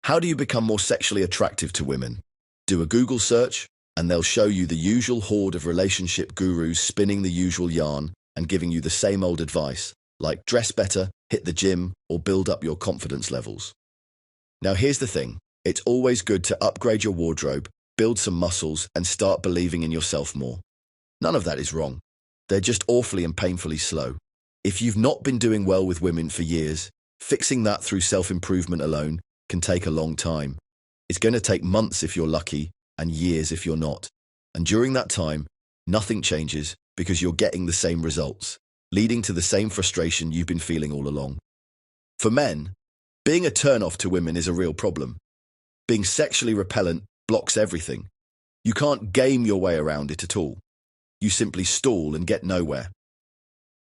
How do you become more sexually attractive to women? Do a Google search, and they'll show you the usual horde of relationship gurus spinning the usual yarn and giving you the same old advice, like dress better, hit the gym, or build up your confidence levels. Now here's the thing, it's always good to upgrade your wardrobe, build some muscles, and start believing in yourself more. None of that is wrong. They're just awfully and painfully slow. If you've not been doing well with women for years, fixing that through self-improvement alone can take a long time. It's going to take months if you're lucky, and years if you're not. And during that time, nothing changes because you're getting the same results, leading to the same frustration you've been feeling all along. For men, being a turn-off to women is a real problem. Being sexually repellent blocks everything. You can't game your way around it at all. You simply stall and get nowhere.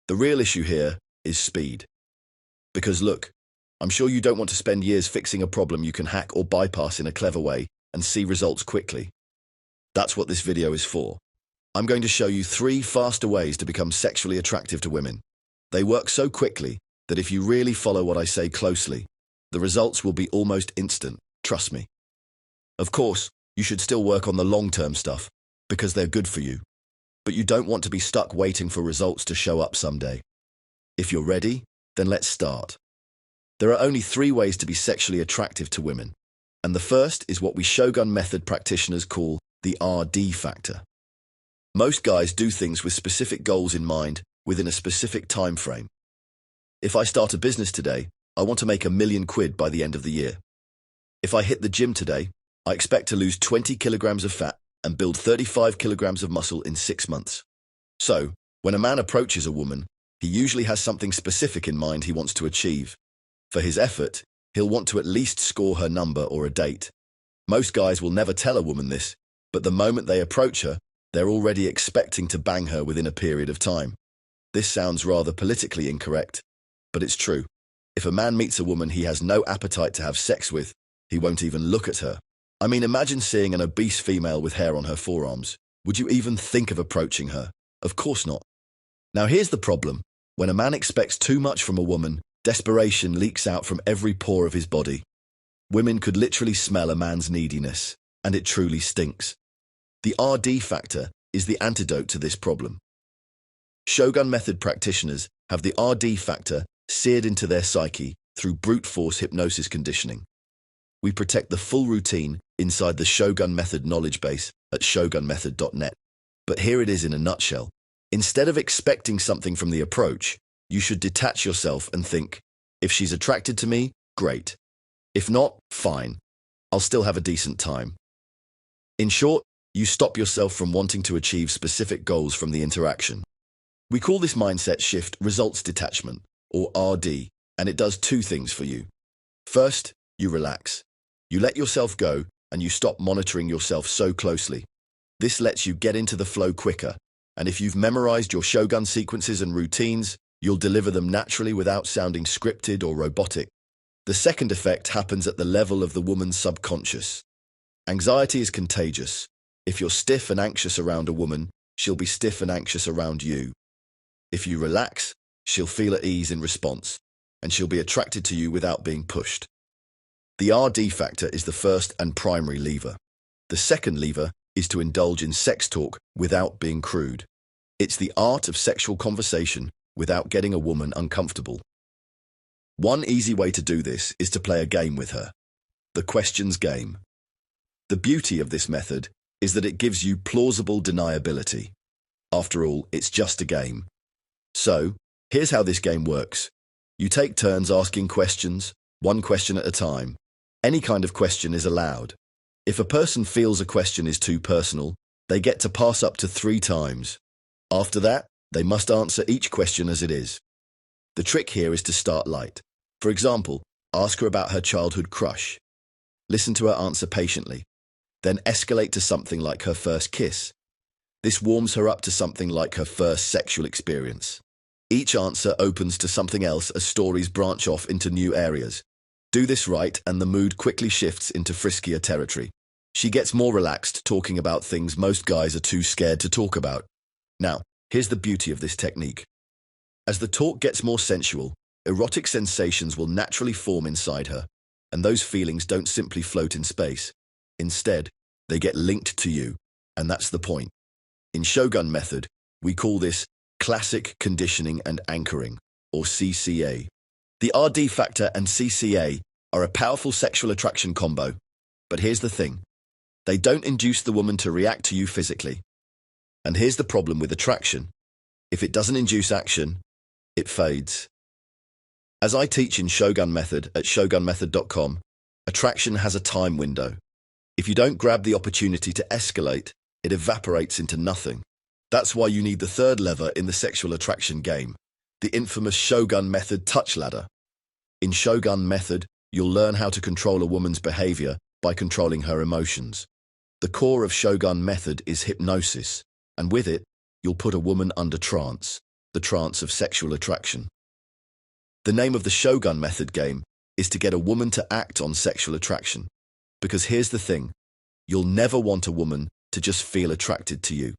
The real issue here is speed. Because look, I'm sure you don't want to spend years fixing a problem you can hack or bypass in a clever way and see results quickly. That's what this video is for. I'm going to show you 3 faster ways to become sexually attractive to women. They work so quickly that if you really follow what I say closely, the results will be almost instant, trust me. Of course, you should still work on the long-term stuff because they're good for you. But you don't want to be stuck waiting for results to show up someday. If you're ready, then let's start. There are only 3 ways to be sexually attractive to women, and the first is what we Shogun method practitioners call the RD factor. Most guys do things with specific goals in mind within a specific time frame. If I start a business today, I want to make £1 million by the end of the year. If I hit the gym today, I expect to lose 20 kilograms of fat and build 35 kilograms of muscle in 6 months. So, when a man approaches a woman, he usually has something specific in mind he wants to achieve. For his effort, he'll want to at least score her number or a date. Most guys will never tell a woman this, but the moment they approach her, they're already expecting to bang her within a period of time. This sounds rather politically incorrect, but it's true. If a man meets a woman he has no appetite to have sex with, he won't even look at her. I mean, imagine seeing an obese female with hair on her forearms. Would you even think of approaching her? Of course not. Now here's the problem. When a man expects too much from a woman, desperation leaks out from every pore of his body. Women could literally smell a man's neediness, and it truly stinks. The RD factor is the antidote to this problem. Shogun method practitioners have the RD factor seared into their psyche through brute force hypnosis conditioning. We protect the full routine inside the Shogun method knowledge base at shogunmethod.net. But here it is in a nutshell. Instead of expecting something from the approach, you should detach yourself and think, if she's attracted to me, great. If not, fine. I'll still have a decent time. In short, you stop yourself from wanting to achieve specific goals from the interaction. We call this mindset shift results detachment, or RD, and it does 2 things for you. First, you relax. You let yourself go, and you stop monitoring yourself so closely. This lets you get into the flow quicker, and if you've memorized your Shogun sequences and routines, you'll deliver them naturally without sounding scripted or robotic. The second effect happens at the level of the woman's subconscious. Anxiety is contagious. If you're stiff and anxious around a woman, she'll be stiff and anxious around you. If you relax, she'll feel at ease in response, and she'll be attracted to you without being pushed. The RD factor is the first and primary lever. The second lever is to indulge in sex talk without being crude. It's the art of sexual conversation without getting a woman uncomfortable. One easy way to do this is to play a game with her. The questions game. The beauty of this method is that it gives you plausible deniability. After all, it's just a game. So, here's how this game works. You take turns asking questions, 1 question at a time. Any kind of question is allowed. If a person feels a question is too personal, they get to pass up to 3 times. After that, they must answer each question as it is. The trick here is to start light. For example, ask her about her childhood crush. Listen to her answer patiently. Then escalate to something like her first kiss. This warms her up to something like her first sexual experience. Each answer opens to something else as stories branch off into new areas. Do this right and the mood quickly shifts into friskier territory. She gets more relaxed talking about things most guys are too scared to talk about. Now, here's the beauty of this technique. As the talk gets more sensual, erotic sensations will naturally form inside her. And those feelings don't simply float in space. Instead, they get linked to you, and that's the point. In Shogun method, we call this classic conditioning and anchoring, or CCA. The RD factor and CCA are a powerful sexual attraction combo, but here's the thing. They don't induce the woman to react to you physically. And here's the problem with attraction. If it doesn't induce action, it fades. As I teach in Shogun Method at shogunmethod.com, attraction has a time window. If you don't grab the opportunity to escalate, it evaporates into nothing. That's why you need the third lever in the sexual attraction game, the infamous Shogun Method touch ladder. In Shogun Method, you'll learn how to control a woman's behavior by controlling her emotions. The core of Shogun Method is hypnosis, and with it, you'll put a woman under trance, the trance of sexual attraction. The name of the Shogun Method game is to get a woman to act on sexual attraction. Because here's the thing, you'll never want a woman to just feel attracted to you.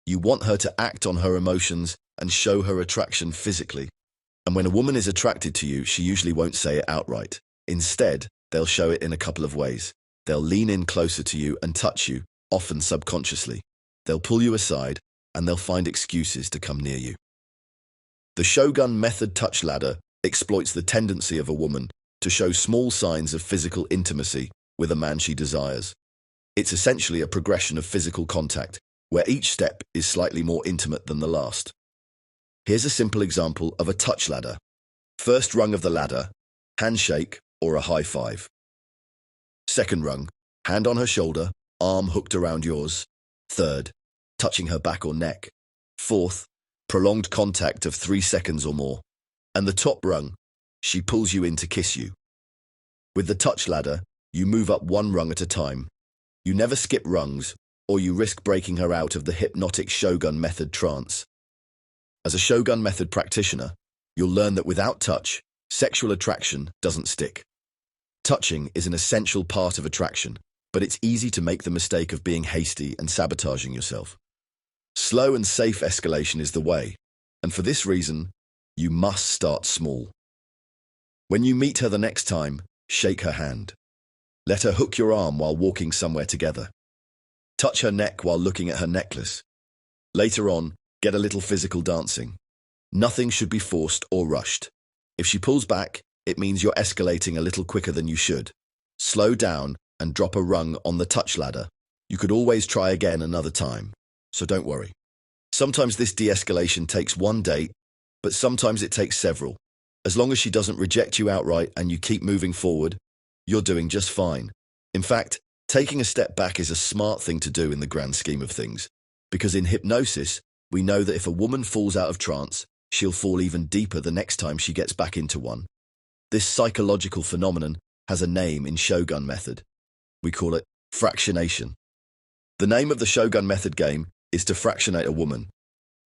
You want her to act on her emotions and show her attraction physically. And when a woman is attracted to you, she usually won't say it outright. Instead, they'll show it in a couple of ways. They'll lean in closer to you and touch you, often subconsciously. They'll pull you aside, and they'll find excuses to come near you. The Shogun Method touch ladder exploits the tendency of a woman to show small signs of physical intimacy with a man she desires. It's essentially a progression of physical contact, where each step is slightly more intimate than the last. Here's a simple example of a touch ladder. First rung of the ladder, handshake or a high five. Second rung, hand on her shoulder, arm hooked around yours. Third, touching her back or neck. Fourth, prolonged contact of 3 seconds or more. And the top rung, she pulls you in to kiss you. With the touch ladder, you move up one rung at a time. You never skip rungs, or you risk breaking her out of the hypnotic Shogun Method trance. As a Shogun Method practitioner, you'll learn that without touch, sexual attraction doesn't stick. Touching is an essential part of attraction, but it's easy to make the mistake of being hasty and sabotaging yourself. Slow and safe escalation is the way, and for this reason, you must start small. When you meet her the next time, shake her hand. Let her hook your arm while walking somewhere together. Touch her neck while looking at her necklace. Later on, get a little physical dancing. Nothing should be forced or rushed. If she pulls back, it means you're escalating a little quicker than you should. Slow down and drop a rung on the touch ladder. You could always try again another time, so don't worry. Sometimes this de-escalation takes one date, but sometimes it takes several. As long as she doesn't reject you outright and you keep moving forward, you're doing just fine. In fact, taking a step back is a smart thing to do in the grand scheme of things, because in hypnosis, we know that if a woman falls out of trance, she'll fall even deeper the next time she gets back into one. This psychological phenomenon has a name in Shogun Method. We call it fractionation. The name of the Shogun Method game is to fractionate a woman.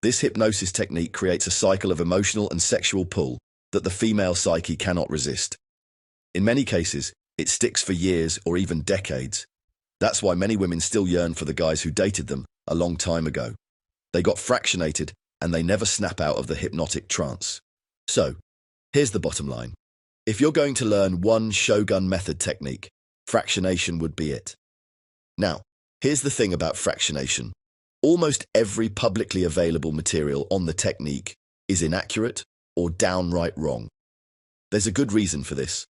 This hypnosis technique creates a cycle of emotional and sexual pull that the female psyche cannot resist. In many cases, it sticks for years or even decades. That's why many women still yearn for the guys who dated them a long time ago. They got fractionated and they never snap out of the hypnotic trance. So, here's the bottom line. If you're going to learn one Shogun Method technique, fractionation would be it. Now, here's the thing about fractionation. Almost every publicly available material on the technique is inaccurate or downright wrong. There's a good reason for this.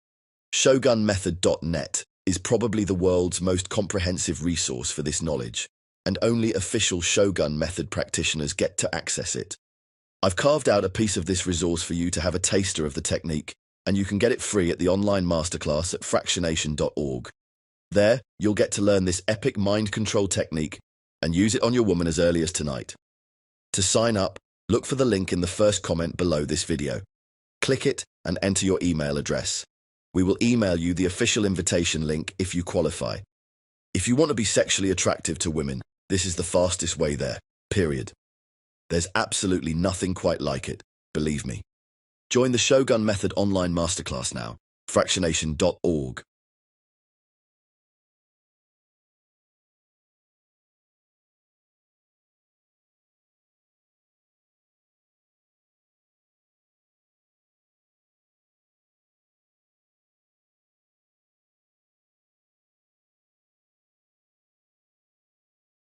Shogunmethod.net is probably the world's most comprehensive resource for this knowledge, and only official Shogun Method practitioners get to access it. I've carved out a piece of this resource for you to have a taster of the technique, and you can get it free at the online masterclass at fractionation.org. There, you'll get to learn this epic mind control technique and use it on your woman as early as tonight. To sign up, look for the link in the first comment below this video. Click it and enter your email address. We will email you the official invitation link if you qualify. If you want to be sexually attractive to women, this is the fastest way there, period. There's absolutely nothing quite like it, believe me. Join the Shogun Method online masterclass now, fractionation.org.